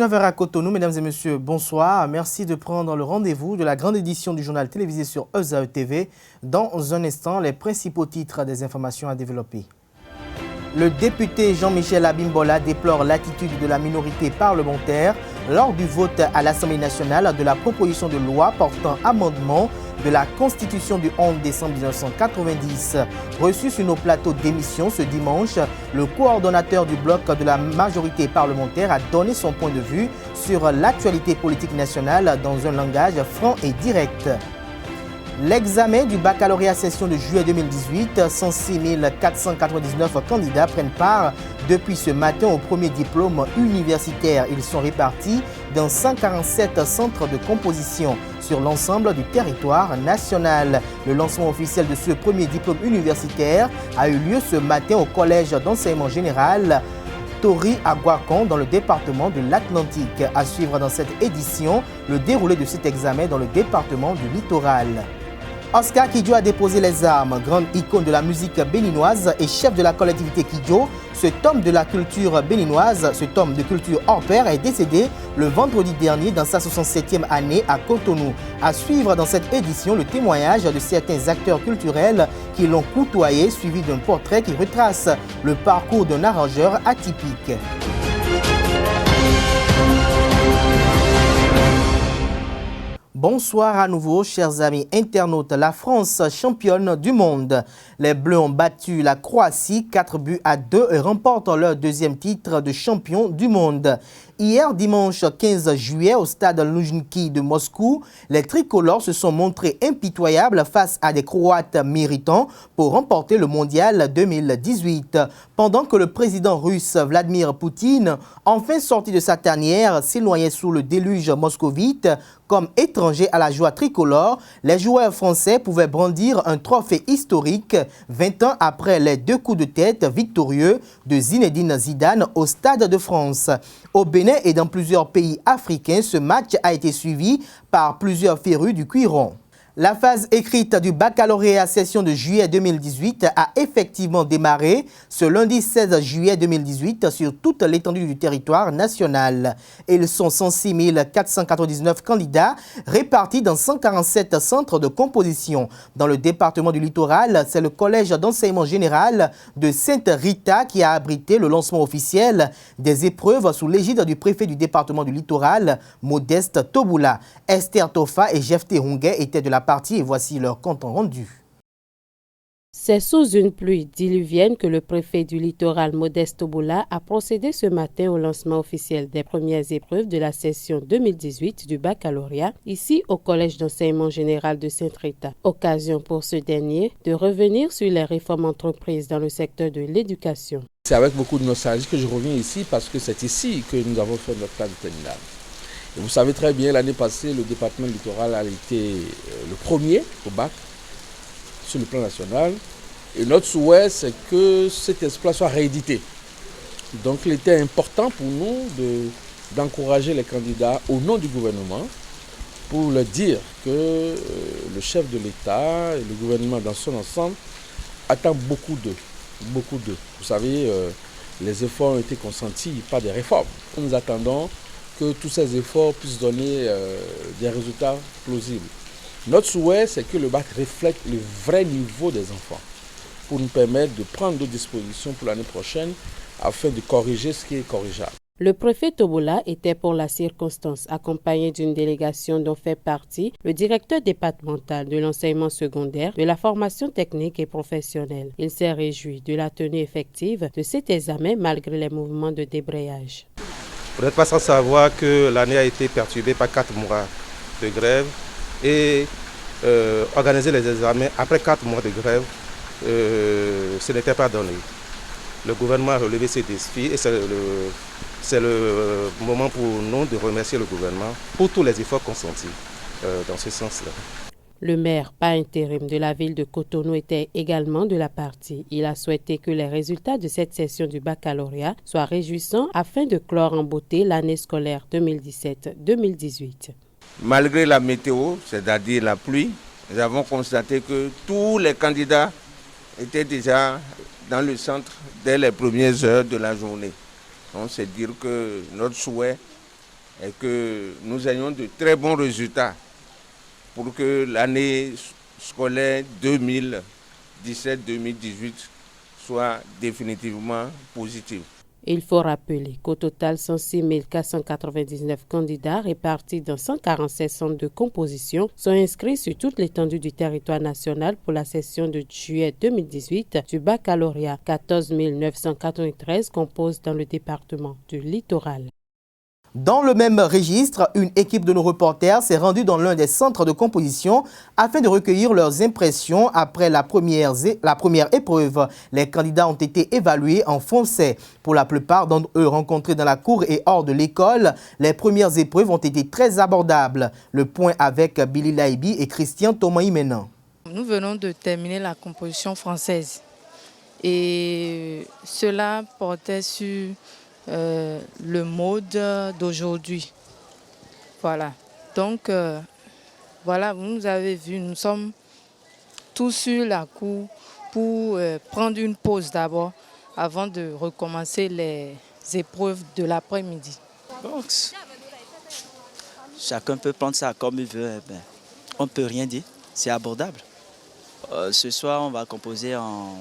19h à Cotonou, mesdames et messieurs, bonsoir. Merci de prendre le rendez-vous de la grande édition du journal télévisé sur EZAE TV. Dans un instant, les principaux titres des informations à développer. Le député Jean-Michel Abimbola déplore l'attitude de la minorité parlementaire lors du vote à l'Assemblée nationale de la proposition de loi portant amendement de la Constitution du 11 décembre 1990. Reçu sur nos plateaux d'émission ce dimanche, le coordonnateur du bloc de la majorité parlementaire a donné son point de vue sur l'actualité politique nationale dans un langage franc et direct. L'examen du baccalauréat session de juillet 2018, 106 499 candidats prennent part depuis ce matin au premier diplôme universitaire. Ils sont répartis dans 147 centres de composition sur l'ensemble du territoire national. Le lancement officiel de ce premier diplôme universitaire a eu lieu ce matin au collège d'enseignement général Tori Aguakon dans le département de l'Atlantique. À suivre dans cette édition, le déroulé de cet examen dans le département du littoral. Oscar Kidjo a déposé les armes, grande icône de la musique béninoise et chef de la collectivité Kidjo. Cet homme de la culture béninoise, cet homme de culture hors pair est décédé le vendredi dernier dans sa 67e année à Cotonou. À suivre dans cette édition le témoignage de certains acteurs culturels qui l'ont côtoyé, suivi d'un portrait qui retrace le parcours d'un arrangeur atypique. Bonsoir à nouveau, chers amis internautes. La France, championne du monde. Les Bleus ont battu la Croatie 4-2 et remportent leur deuxième titre de champion du monde. Hier, dimanche 15 juillet, au stade Luzhniki de Moscou, les tricolores se sont montrés impitoyables face à des Croates méritants pour remporter le mondial 2018. Pendant que le président russe Vladimir Poutine, enfin sorti de sa tanière, s'éloignait sous le déluge moscovite, comme étranger à la joie tricolore, les joueurs français pouvaient brandir un trophée historique 20 ans après les 2 coups de tête victorieux de Zinedine Zidane au Stade de France. Au Bénin et dans plusieurs pays africains, ce match a été suivi par plusieurs férus du cuiron. La phase écrite du baccalauréat session de juillet 2018 a effectivement démarré ce lundi 16 juillet 2018 sur toute l'étendue du territoire national. Ils sont 106 499 candidats répartis dans 147 centres de composition. Dans le département du littoral, c'est le collège d'enseignement général de Sainte-Rita qui a abrité le lancement officiel des épreuves sous l'égide du préfet du département du littoral, Modeste Toboula. Esther Tofa et Jefté Hongay étaient de la partie et voici leur compte rendu. C'est sous une pluie diluvienne que le préfet du littoral Modeste Toboula a procédé ce matin au lancement officiel des premières épreuves de la session 2018 du baccalauréat, ici au Collège d'enseignement général de Sainte-Rita. Occasion pour ce dernier de revenir sur les réformes entreprises dans le secteur de l'éducation. C'est avec beaucoup de nostalgie que je reviens ici parce que c'est ici que nous avons fait notre plan terminal. Et vous savez très bien, l'année passée, le département littoral a été le premier au bac sur le plan national. Et notre souhait, c'est que cet exploit soit réédité. Donc il était important pour nous d'encourager les candidats au nom du gouvernement pour leur dire que le chef de l'État et le gouvernement dans son ensemble attendent beaucoup d'eux. Vous savez, les efforts ont été consentis par des réformes. Nous attendons que tous ces efforts puissent donner des résultats plausibles. Notre souhait, c'est que le bac reflète le vrai niveau des enfants pour nous permettre de prendre d'autres dispositions pour l'année prochaine afin de corriger ce qui est corrigeable. Le préfet Toboula était pour la circonstance accompagné d'une délégation dont fait partie le directeur départemental de l'enseignement secondaire, de la formation technique et professionnelle. Il s'est réjoui de la tenue effective de cet examen malgré les mouvements de débrayage. Vous n'êtes pas sans savoir que l'année a été perturbée par 4 mois de grève et organiser les examens après 4 mois de grève, ce n'était pas donné. Le gouvernement a relevé ces défis et c'est le moment pour nous de remercier le gouvernement pour tous les efforts consentis dans ce sens-là. Le maire par intérim de la ville de Cotonou était également de la partie. Il a souhaité que les résultats de cette session du baccalauréat soient réjouissants afin de clore en beauté l'année scolaire 2017-2018. Malgré la météo, c'est-à-dire la pluie, nous avons constaté que tous les candidats étaient déjà dans le centre dès les premières heures de la journée. Donc c'est dire que notre souhait et que nous ayons de très bons résultats pour que l'année scolaire 2017-2018 soit définitivement positive. Il faut rappeler qu'au total, 106 499 candidats répartis dans 147 centres de composition sont inscrits sur toute l'étendue du territoire national pour la session de juillet 2018 du baccalauréat. 14 993 composent dans le département du littoral. Dans le même registre, une équipe de nos reporters s'est rendue dans l'un des centres de composition afin de recueillir leurs impressions après la première épreuve. Les candidats ont été évalués en français. Pour la plupart d'entre eux rencontrés dans la cour et hors de l'école, les premières épreuves ont été très abordables. Le point avec Billy Laibi et Christian Thomas-Imenan. Nous venons de terminer la composition française et cela portait sur le mode d'aujourd'hui. Voilà. Donc, voilà, vous nous avez vu, nous sommes tous sur la cour pour prendre une pause d'abord avant de recommencer les épreuves de l'après-midi. Donc, chacun peut prendre ça comme il veut. On ne peut rien dire, c'est abordable. Ce soir, on va composer en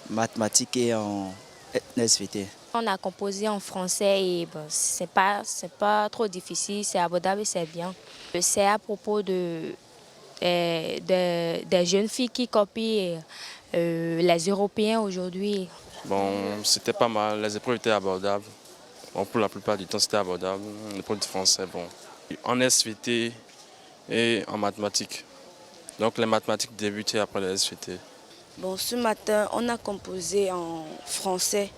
mathématiques et en SVT. On a composé en français et bon, c'est pas trop difficile, c'est abordable et c'est bien. C'est à propos des jeunes filles qui copient les Européens aujourd'hui. Bon, c'était pas mal, les épreuves étaient abordables. Bon, pour la plupart du temps, c'était abordable. L'épreuve de français, bon. En SVT et en mathématiques. Donc les mathématiques débutaient après les SVT. Bon, ce matin, on a composé en français.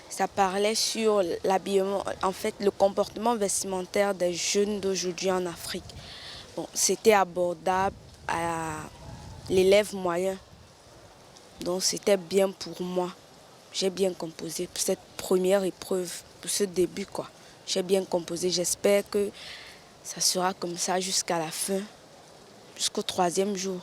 Ça parlait sur l'habillement, en fait, le comportement vestimentaire des jeunes d'aujourd'hui en Afrique. Bon, c'était abordable à l'élève moyen. Donc, c'était bien pour moi. J'ai bien composé pour cette première épreuve, pour ce début, quoi. J'ai bien composé. J'espère que ça sera comme ça jusqu'à la fin, jusqu'au 3e jour.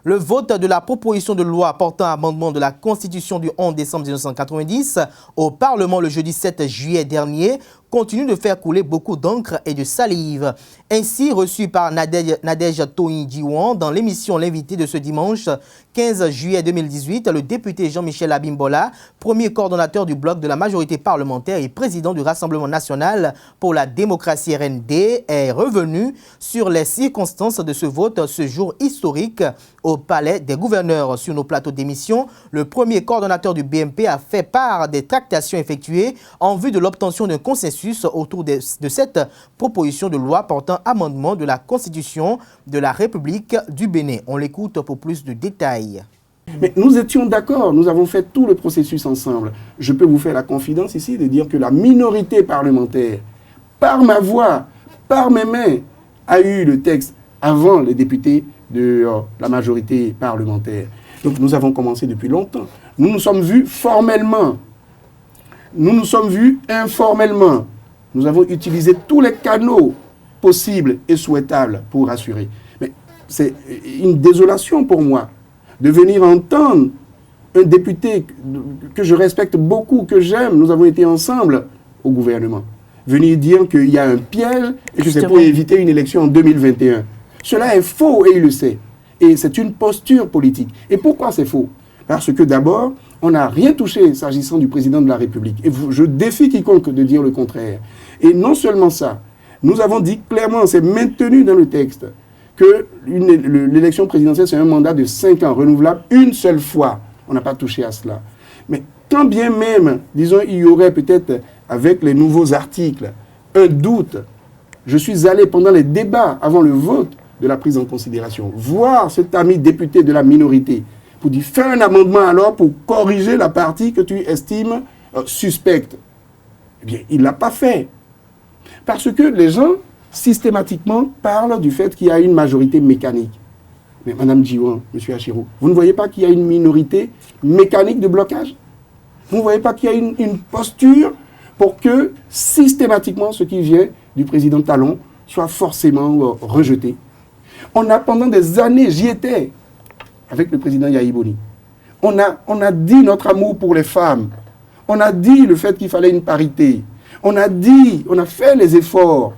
Le vote de la proposition de loi portant amendement de la Constitution du 11 décembre 1990 au Parlement le jeudi 7 juillet dernier continue de faire couler beaucoup d'encre et de salive. Ainsi, reçu par Nadège Toyin-Diwan dans l'émission L'invité de ce dimanche 15 juillet 2018, le député Jean-Michel Abimbola, premier coordonnateur du bloc de la majorité parlementaire et président du Rassemblement national pour la démocratie RND, est revenu sur les circonstances de ce vote ce jour historique au Palais des gouverneurs. Sur nos plateaux d'émission, le premier coordonnateur du BMP a fait part des tractations effectuées en vue de l'obtention d'un consensus autour de cette proposition de loi portant amendement de la Constitution de la République du Bénin. On l'écoute pour plus de détails. Mais nous étions d'accord, nous avons fait tout le processus ensemble. Je peux vous faire la confidence ici de dire que la minorité parlementaire, par ma voix, par mes mains, a eu le texte avant les députés de la majorité parlementaire. Donc nous avons commencé depuis longtemps. Nous nous sommes vus formellement. Nous nous sommes vus informellement. Nous avons utilisé tous les canaux possibles et souhaitables pour assurer. Mais c'est une désolation pour moi de venir entendre un député que je respecte beaucoup, que j'aime, nous avons été ensemble au gouvernement, venir dire qu'il y a un piège et que c'est pour éviter une élection en 2021. Cela est faux et il le sait. Et c'est une posture politique. Et pourquoi c'est faux? Parce que d'abord, on n'a rien touché s'agissant du président de la République. Et je défie quiconque de dire le contraire. Et non seulement ça, nous avons dit clairement, c'est maintenu dans le texte, que l'élection présidentielle, c'est un mandat de 5 ans, renouvelable une seule fois. On n'a pas touché à cela. Mais quand bien même, disons, il y aurait peut-être, avec les nouveaux articles, un doute, je suis allé pendant les débats, avant le vote de la prise en considération, voir cet ami député de la minorité, pour dire, fais un amendement alors pour corriger la partie que tu estimes suspecte. Eh bien, il ne l'a pas fait. Parce que les gens, systématiquement, parlent du fait qu'il y a une majorité mécanique. Mais Mme Diwan, M. Achiro, vous ne voyez pas qu'il y a une minorité mécanique de blocage? Vous ne voyez pas qu'il y a une posture pour que, systématiquement, ce qui vient du président Talon soit forcément rejeté? On a, pendant des années, j'y étais, avec le président Yahi Boni. On a dit notre amour pour les femmes. On a dit le fait qu'il fallait une parité. On a dit, on a fait les efforts.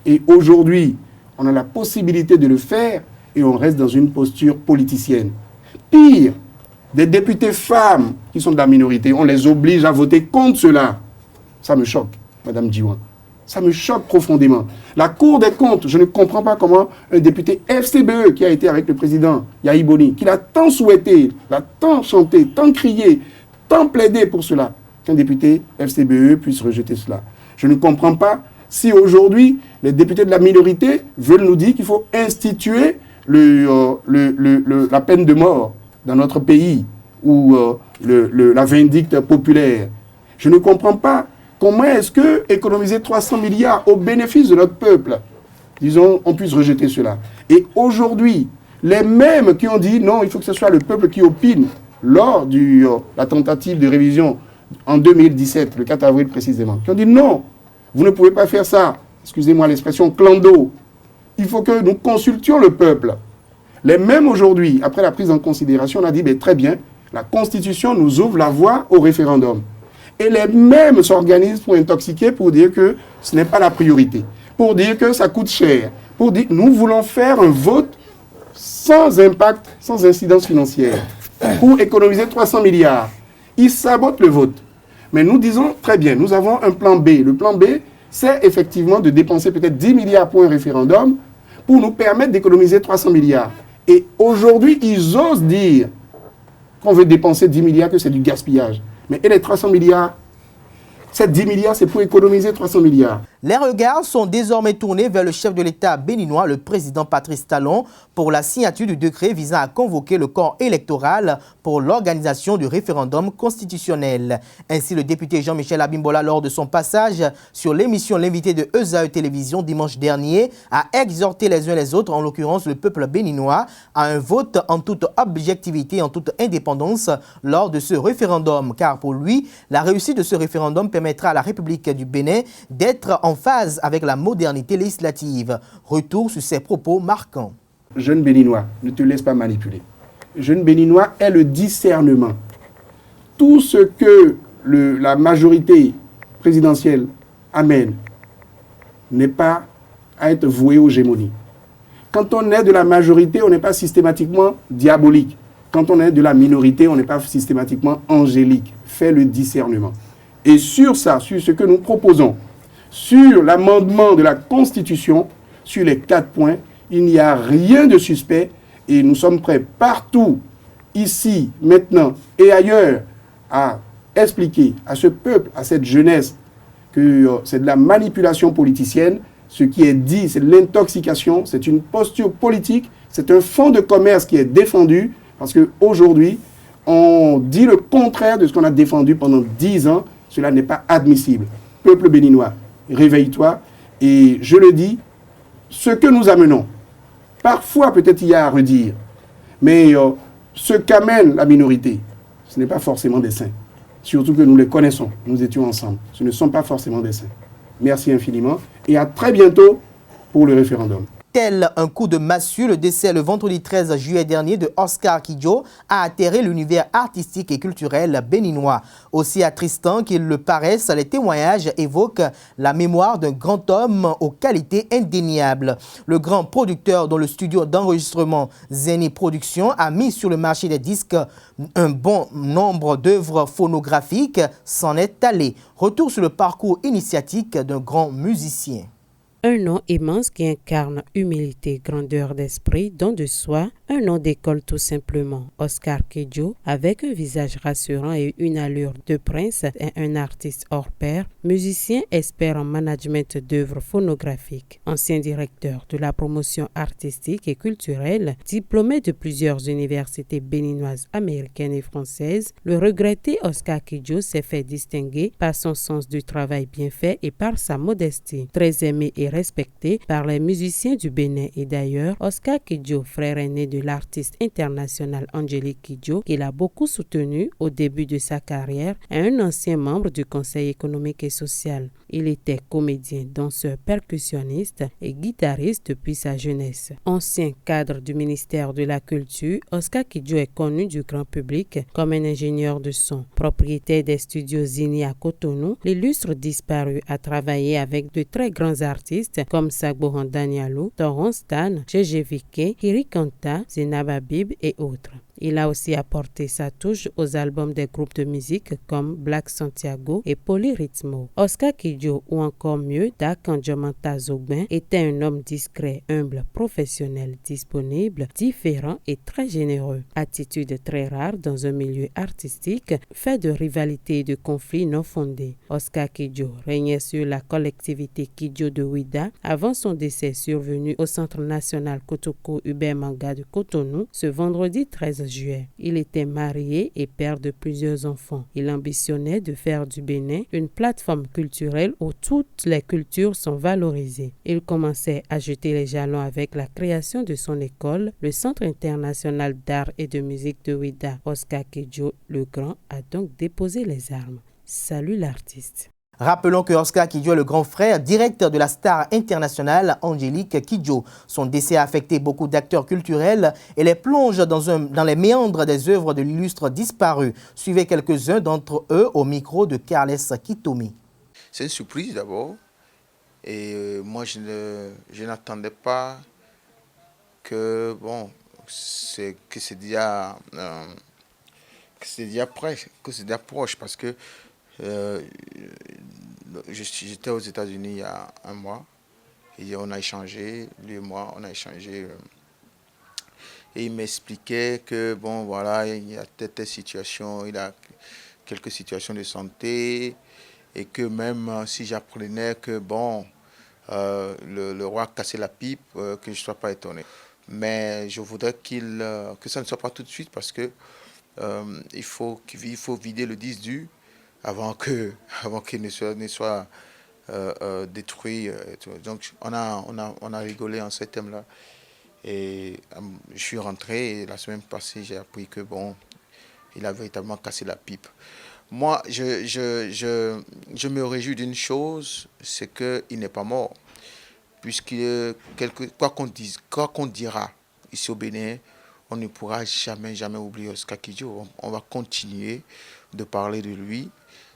Et aujourd'hui, on a la possibilité de le faire et on reste dans une posture politicienne. Pire, des députés femmes qui sont de la minorité, on les oblige à voter contre cela. Ça me choque, Madame Djiwan. Ça me choque profondément. La Cour des comptes, je ne comprends pas comment un député FCBE qui a été avec le président Yahi Boni, qui l'a tant souhaité, l'a tant chanté, tant crié, tant plaidé pour cela, qu'un député FCBE puisse rejeter cela. Je ne comprends pas si aujourd'hui les députés de la minorité veulent nous dire qu'il faut instituer la peine de mort dans notre pays ou la vindicte populaire. Je ne comprends pas. Comment est-ce que économiser 300 milliards au bénéfice de notre peuple, disons, on puisse rejeter cela. Et aujourd'hui, les mêmes qui ont dit non, il faut que ce soit le peuple qui opine lors de la tentative de révision en 2017, le 4 avril précisément, qui ont dit non, vous ne pouvez pas faire ça, excusez-moi l'expression, clando. Il faut que nous consultions le peuple. Les mêmes aujourd'hui, après la prise en considération, on a dit très bien, la Constitution nous ouvre la voie au référendum. Et les mêmes s'organisent pour intoxiquer, pour dire que ce n'est pas la priorité, pour dire que ça coûte cher, pour dire que nous voulons faire un vote sans impact, sans incidence financière, pour économiser 300 milliards. Ils sabotent le vote. Mais nous disons, très bien, nous avons un plan B. Le plan B, c'est effectivement de dépenser peut-être 10 milliards pour un référendum pour nous permettre d'économiser 300 milliards. Et aujourd'hui, ils osent dire qu'on veut dépenser 10 milliards, que c'est du gaspillage. Mais et les 300 milliards, ces 10 milliards, c'est pour économiser 300 milliards. Les regards sont désormais tournés vers le chef de l'État béninois, le président Patrice Talon, pour la signature du décret visant à convoquer le corps électoral pour l'organisation du référendum constitutionnel. Ainsi, le député Jean-Michel Abimbola, lors de son passage sur l'émission L'invité de ESAE Télévision dimanche dernier, a exhorté les uns les autres, en l'occurrence le peuple béninois, à un vote en toute objectivité, en toute indépendance lors de ce référendum. Car pour lui, la réussite de ce référendum permettra à la République du Bénin d'être en phase avec la modernité législative. Retour sur ses propos marquants. Jeune béninois, ne te laisse pas manipuler. Jeune béninois est le discernement. Tout ce que la majorité présidentielle amène n'est pas à être voué aux gémonies. Quand on est de la majorité, on n'est pas systématiquement diabolique. Quand on est de la minorité, on n'est pas systématiquement angélique. Fais le discernement. Et sur ça, sur ce que nous proposons, sur l'amendement de la Constitution, sur les 4 points, il n'y a rien de suspect et nous sommes prêts partout, ici, maintenant et ailleurs, à expliquer à ce peuple, à cette jeunesse, que c'est de la manipulation politicienne. Ce qui est dit, c'est de l'intoxication, c'est une posture politique, c'est un fonds de commerce qui est défendu, parce qu'aujourd'hui, on dit le contraire de ce qu'on a défendu pendant 10 ans. Cela n'est pas admissible. Peuple béninois, réveille-toi. Et je le dis, ce que nous amenons, parfois peut-être il y a à redire, mais ce qu'amène la minorité, ce n'est pas forcément des saints. Surtout que nous les connaissons, nous étions ensemble. Ce ne sont pas forcément des saints. Merci infiniment et à très bientôt pour le référendum. Tel un coup de massue, le décès le vendredi 13 juillet dernier de Oscar Kidjo a atterré l'univers artistique et culturel béninois. Aussi attristant qu'il le paraisse, les témoignages évoquent la mémoire d'un grand homme aux qualités indéniables. Le grand producteur dont le studio d'enregistrement Zeni Productions a mis sur le marché des disques un bon nombre d'œuvres phonographiques s'en est allé. Retour sur le parcours initiatique d'un grand musicien. Un nom immense qui incarne humilité, grandeur d'esprit, don de soi, un nom d'école tout simplement. Oscar Kidjo, avec un visage rassurant et une allure de prince, est un artiste hors pair, musicien expert en management d'œuvres phonographiques, ancien directeur de la promotion artistique et culturelle, diplômé de plusieurs universités béninoises, américaines et françaises. Le regretté Oscar Kidjo s'est fait distinguer par son sens du travail bien fait et par sa modestie. Très aimé et respecté par les musiciens du Bénin et d'ailleurs, Oscar Kidjo, frère aîné de l'artiste international Angélique Kidjo, qu'il a beaucoup soutenu au début de sa carrière, est un ancien membre du Conseil économique et social. Il était comédien, danseur, percussionniste et guitariste depuis sa jeunesse. Ancien cadre du ministère de la Culture, Oscar Kidjo est connu du grand public comme un ingénieur de son. Propriétaire des studios Zini à Cotonou, l'illustre disparu a travaillé avec de très grands artistes comme Sagbohan Danialo, Toron Stan, Gégé Viké, Hiri Kanta, Zenab Habib et autres. Il a aussi apporté sa touche aux albums des groupes de musique comme Black Santiago et Polyrythmo. Oscar Kidjo, ou encore mieux, Dak Ndjamanta Zogben, était un homme discret, humble, professionnel, disponible, différent et très généreux. Attitude très rare dans un milieu artistique, fait de rivalités et de conflits non fondés. Oscar Kidjo régnait sur la collectivité Kidjo de Ouida avant son décès survenu au Centre national Kotoko Hubert Manga de Cotonou ce vendredi 13 juillet. Il était marié et père de plusieurs enfants. Il ambitionnait de faire du Bénin une plateforme culturelle où toutes les cultures sont valorisées. Il commençait à jeter les jalons avec la création de son école, le Centre international d'art et de musique de Ouida. Oscar Kidjo le Grand a donc déposé les armes. Salut l'artiste. Rappelons que Oscar Kidjo est le grand frère direct de la star internationale Angélique Kidjo. Son décès a affecté beaucoup d'acteurs culturels et les plonge dans les méandres des œuvres de l'illustre disparu. Suivez quelques-uns d'entre eux au micro de Carles Kitomi. C'est une surprise d'abord. Et moi, je n'attendais pas que, bon, c'est déjà proche parce que j'étais aux États-Unis il y a un mois et on a échangé, lui et moi, on a échangé. Et il m'expliquait que, bon, voilà, il y a telle situation, il a quelques situations de santé et que même si j'apprenais que, bon, le roi a cassé la pipe, que je ne sois pas étonné. Mais je voudrais que ça ne soit pas tout de suite parce que il faut vider le disque dur avant qu'il ne soit détruit. Donc on a rigolé en ce thème-là. Et je suis rentré et la semaine passée, j'ai appris que bon, il a véritablement cassé la pipe. Moi, je me réjouis d'une chose, c'est qu'il n'est pas mort. Puisque quoi qu'on dira ici au Bénin, on ne pourra jamais oublier Oscar Kidjo. On va continuer de parler de lui.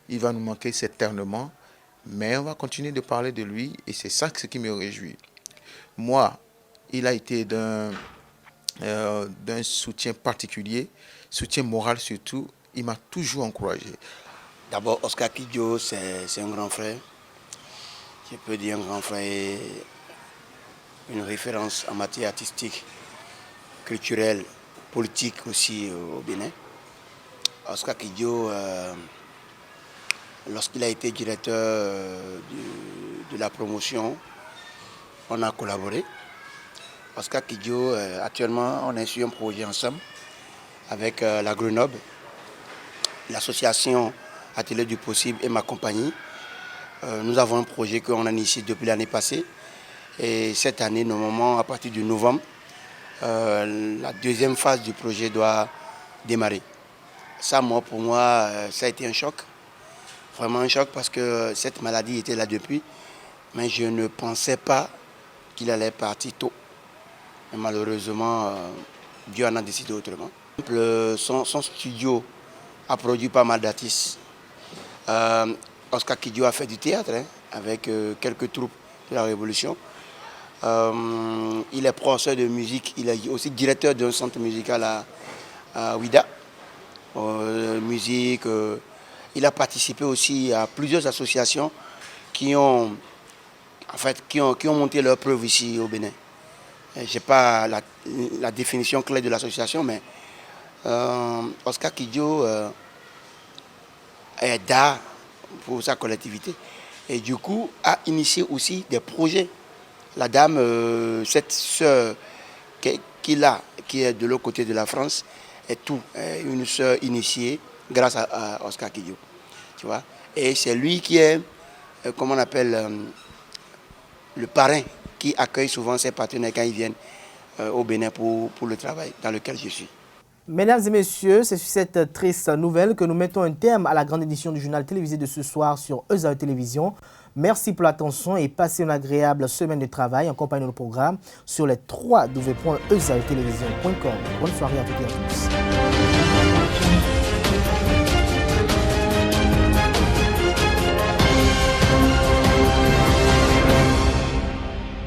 Il va nous manquer certainement, mais on va continuer de parler de lui et c'est ça ce qui me réjouit. Moi, il a été d'un soutien particulier, soutien moral surtout. Il m'a toujours encouragé. D'abord, Oscar Kidjo, c'est un grand frère. Je peux dire un grand frère et une référence en matière artistique, culturelle, politique aussi au Bénin. Oscar Kidjo, lorsqu'il a été directeur de la promotion, on a collaboré. Oscar Kidjo, actuellement, on est sur un projet ensemble avec la Grenoble, l'association Atelier du Possible et ma compagnie. Nous avons un projet qu'on a initié depuis l'année passée. Et cette année, normalement, à partir du novembre, la deuxième phase du projet doit démarrer. Ça, pour moi, ça a été un choc. Vraiment un choc parce que cette maladie était là depuis. Mais je ne pensais pas qu'il allait partir tôt. Et malheureusement, Dieu en a décidé autrement. Son studio a produit pas mal d'artistes. Oscar Kidjo a fait du théâtre avec quelques troupes de la Révolution. Il est professeur de musique, il est aussi directeur d'un centre musical à Ouida. Il a participé aussi à plusieurs associations qui ont monté leur preuve ici au Bénin. Je n'ai pas la définition claire de l'association, mais Oscar Kidjo est d'art pour sa collectivité. Et du coup, a initié aussi des projets. La dame, cette sœur qu'il a, qui est de l'autre côté de la France, est une sœur initiée grâce à Oscar Kidjo. Tu vois? Et c'est lui qui est, comment on appelle, le parrain qui accueille souvent ses partenaires quand ils viennent au Bénin pour le travail dans lequel je suis. Mesdames et messieurs, c'est sur cette triste nouvelle que nous mettons un terme à la grande édition du journal télévisé de ce soir sur ESAE Télévision. Merci pour l'attention et passez une agréable semaine de travail en compagnie de nos programmes sur les www.esaetélévision.com. Bonne soirée à toutes et à tous.